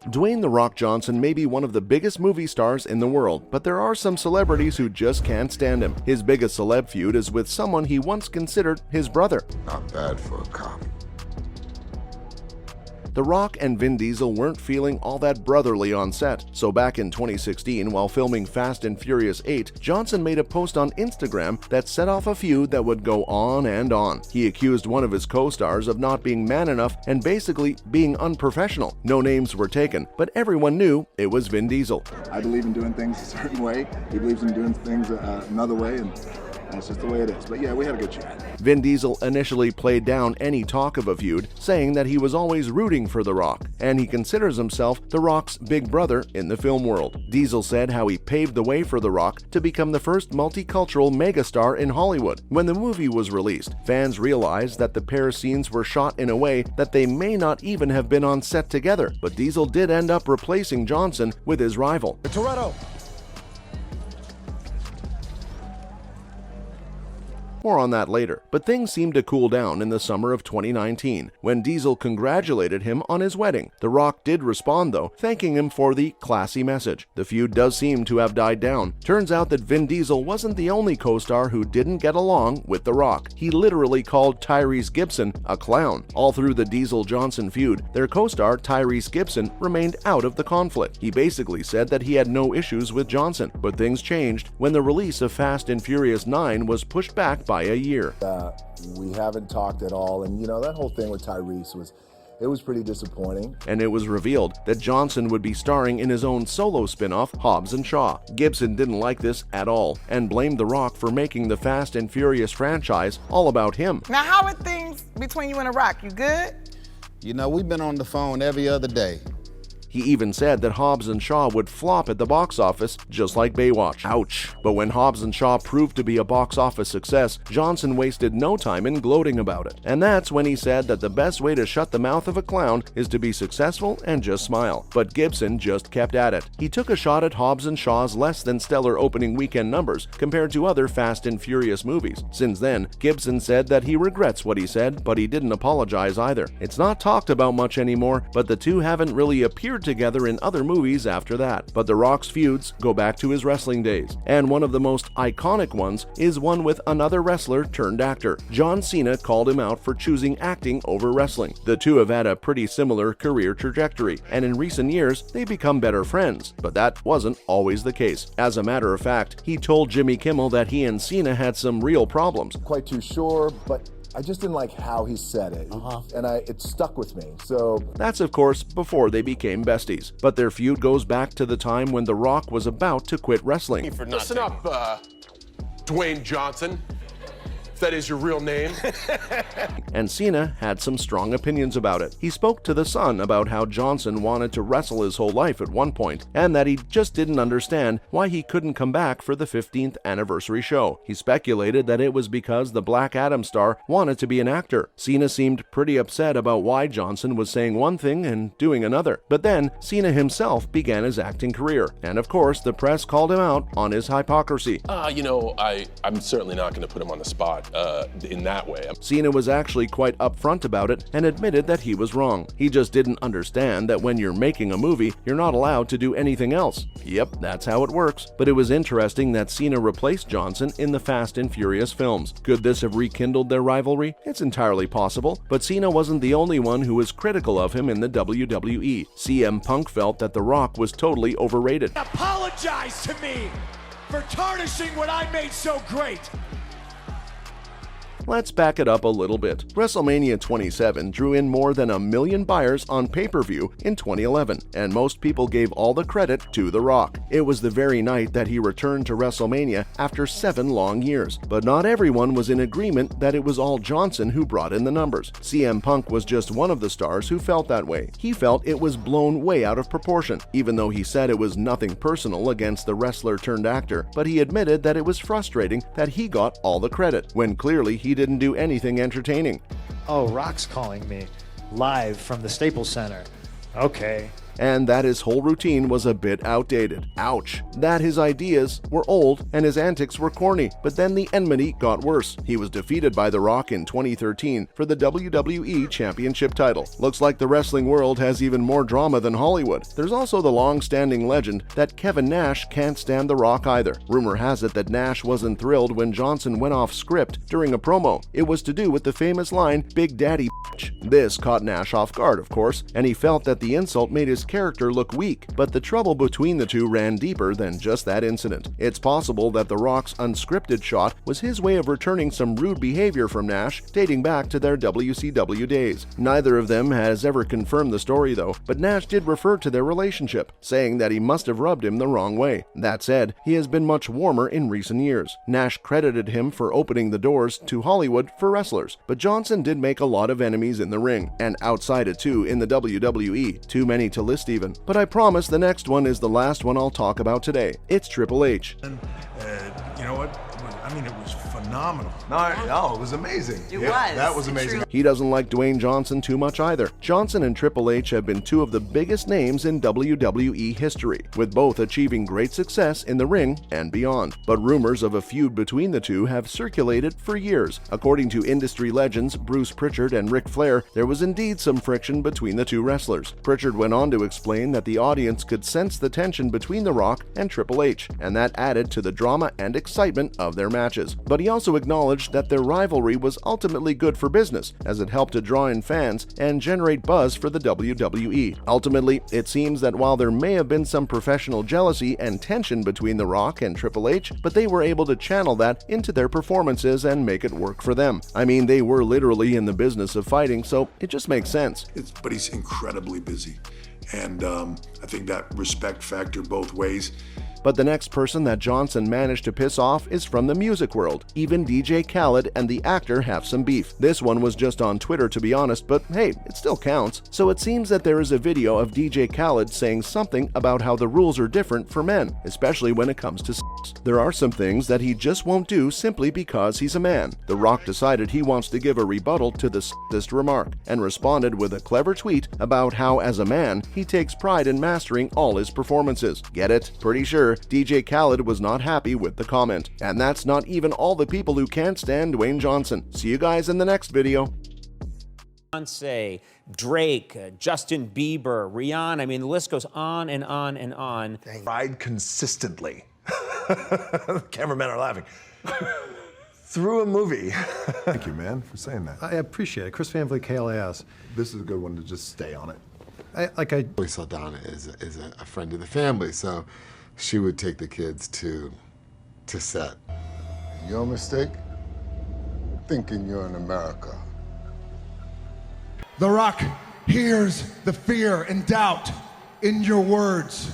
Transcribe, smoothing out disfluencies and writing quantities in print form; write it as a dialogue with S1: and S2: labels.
S1: Dwayne "The Rock" Johnson may be one of the biggest movie stars in the world, but there are some celebrities who just can't stand him. His biggest celeb feud is with someone he once considered his brother.
S2: Not bad for a cop.
S1: The Rock and Vin Diesel weren't feeling all that brotherly on set, so back in 2016, while filming Fast and Furious 8, Johnson made a post on Instagram that set off a feud that would go on and on. He accused one of his co-stars of not being man enough and basically being unprofessional. No names were taken, but everyone knew it was Vin Diesel.
S3: I believe in doing things a certain way. He believes in doing things another way, and that's just the way it is. But yeah, we had a good chat.
S1: Vin Diesel initially played down any talk of a feud, saying that he was always rooting for The Rock, and he considers himself The Rock's big brother in the film world. Diesel said how he paved the way for The Rock to become the first multicultural megastar in Hollywood. When the movie was released, fans realized that the pair's scenes were shot in a way that they may not even have been on set together, but Diesel did end up replacing Johnson with his rival.
S2: Toretto.
S1: More on that later, but things seemed to cool down in the summer of 2019 when Diesel congratulated him on his wedding. The Rock did respond though, thanking him for the classy message. The feud does seem to have died down. Turns out that Vin Diesel wasn't the only co-star who didn't get along with The Rock. He literally called Tyrese Gibson a clown. All through the Diesel-Johnson feud, their co-star Tyrese Gibson remained out of the conflict. He basically said that he had no issues with Johnson, but things changed when the release of Fast and Furious 9 was pushed back by a year.
S3: We haven't talked at all, and that whole thing with Tyrese was pretty disappointing.
S1: And it was revealed that Johnson would be starring in his own solo spin-off, Hobbs and Shaw. Gibson didn't like this at all and blamed The Rock for making the Fast and Furious franchise all about him.
S4: Now, how are things between you and The Rock? You good?
S2: We've been on the phone every other day.
S1: He even said that Hobbs and Shaw would flop at the box office, just like Baywatch. Ouch. But when Hobbs and Shaw proved to be a box office success, Johnson wasted no time in gloating about it. And that's when he said that the best way to shut the mouth of a clown is to be successful and just smile. But Gibson just kept at it. He took a shot at Hobbs and Shaw's less than stellar opening weekend numbers compared to other Fast and Furious movies. Since then, Gibson said that he regrets what he said, but he didn't apologize either. It's not talked about much anymore, but the two haven't really appeared together in other movies after that. But The Rock's feuds go back to his wrestling days, and one of the most iconic ones is one with another wrestler turned actor. John Cena called him out for choosing acting over wrestling. The two have had a pretty similar career trajectory, and in recent years they've become better friends, but that wasn't always the case. As a matter of fact, he told Jimmy Kimmel that he and Cena had some real problems.
S3: Quite too sure, but I just didn't like how he said it, and it stuck with me, so...
S1: That's, of course, before they became besties. But their feud goes back to the time when The Rock was about to quit wrestling.
S5: Listen up, Dwayne Johnson, if that is your real name.
S1: And Cena had some strong opinions about it. He spoke to The Sun about how Johnson wanted to wrestle his whole life at one point, and that he just didn't understand why he couldn't come back for the 15th anniversary show. He speculated that it was because the Black Adam star wanted to be an actor. Cena seemed pretty upset about why Johnson was saying one thing and doing another. But then, Cena himself began his acting career, and of course, the press called him out on his hypocrisy.
S5: I'm certainly not going to put him on the spot in that way.
S1: Cena was actually quite upfront about it and admitted that he was wrong. He just didn't understand that when you're making a movie, you're not allowed to do anything else. Yep, that's how it works. But it was interesting that Cena replaced Johnson in the Fast and Furious films. Could this have rekindled their rivalry? It's entirely possible, but Cena wasn't the only one who was critical of him in the WWE. CM Punk felt that The Rock was totally overrated.
S6: Apologize to me for tarnishing what I made so great.
S1: Let's back it up a little bit. WrestleMania 27 drew in more than 1 million buyers on pay-per-view in 2011, and most people gave all the credit to The Rock. It was the very night that he returned to WrestleMania after 7 long years, but not everyone was in agreement that it was all Johnson who brought in the numbers. CM Punk was just one of the stars who felt that way. He felt it was blown way out of proportion, even though he said it was nothing personal against the wrestler turned actor, but he admitted that it was frustrating that he got all the credit, when clearly he didn't do anything entertaining.
S7: Oh, Rock's calling me live from the Staples Center. Okay,
S1: and that his whole routine was a bit outdated. Ouch. That his ideas were old and his antics were corny, but then the enmity got worse. He was defeated by The Rock in 2013 for the WWE Championship title. Looks like the wrestling world has even more drama than Hollywood. There's also the long-standing legend that Kevin Nash can't stand The Rock either. Rumor has it that Nash wasn't thrilled when Johnson went off script during a promo. It was to do with the famous line, "Big Daddy bitch." This caught Nash off guard, of course, and he felt that the insult made his character look weak. But the trouble between the two ran deeper than just that incident. It's possible that The Rock's unscripted shot was his way of returning some rude behavior from Nash dating back to their WCW days. Neither of them has ever confirmed the story though, but Nash did refer to their relationship, saying that he must have rubbed him the wrong way. That said, he has been much warmer in recent years. Nash credited him for opening the doors to Hollywood for wrestlers, but Johnson did make a lot of enemies in the ring, and outside it too in the WWE, too many to list even. But I promise the next one is the last one I'll talk about today. It's Triple H.
S7: And, you know what? I mean, it was phenomenal.
S8: No, it was amazing.
S9: It was.
S8: That was amazing.
S1: He doesn't like Dwayne Johnson too much either. Johnson and Triple H have been two of the biggest names in WWE history, with both achieving great success in the ring and beyond. But rumors of a feud between the two have circulated for years. According to industry legends Bruce Pritchard and Ric Flair, there was indeed some friction between the two wrestlers. Pritchard went on to explain that the audience could sense the tension between The Rock and Triple H, and that added to the drama and excitement of their matches. But he also acknowledged that their rivalry was ultimately good for business, as it helped to draw in fans and generate buzz for the WWE. Ultimately, it seems that while there may have been some professional jealousy and tension between The Rock and Triple H, but they were able to channel that into their performances and make it work for them. I mean, they were literally in the business of fighting, so it just makes sense.
S7: But he's incredibly busy. And I think that respect factor both ways.
S1: But the next person that Johnson managed to piss off is from the music world. Even DJ Khaled and the actor have some beef. This one was just on Twitter, to be honest, but hey, it still counts. So it seems that there is a video of DJ Khaled saying something about how the rules are different for men, especially when it comes to sex. There are some things that he just won't do simply because he's a man. The Rock decided he wants to give a rebuttal to the sexist remark and responded with a clever tweet about how, as a man, he takes pride in mastering all his performances. Get it? Pretty sure DJ Khaled was not happy with the comment. And that's not even all the people who can't stand Dwayne Johnson. See you guys in the next video.
S10: Beyonce, Drake, Justin Bieber, Rihanna, I mean, the list goes on and on and on.
S8: Cried consistently. Cameramen are laughing. Through a movie.
S11: Thank you, man, for saying that. I appreciate it. Chris Van Vliet, KLAS. This is a good one to just stay on it. I
S12: always saw Donna as a friend of the family, so she would take the kids to set.
S2: Your mistake? Thinking you're in America.
S6: The Rock hears the fear and doubt in your words.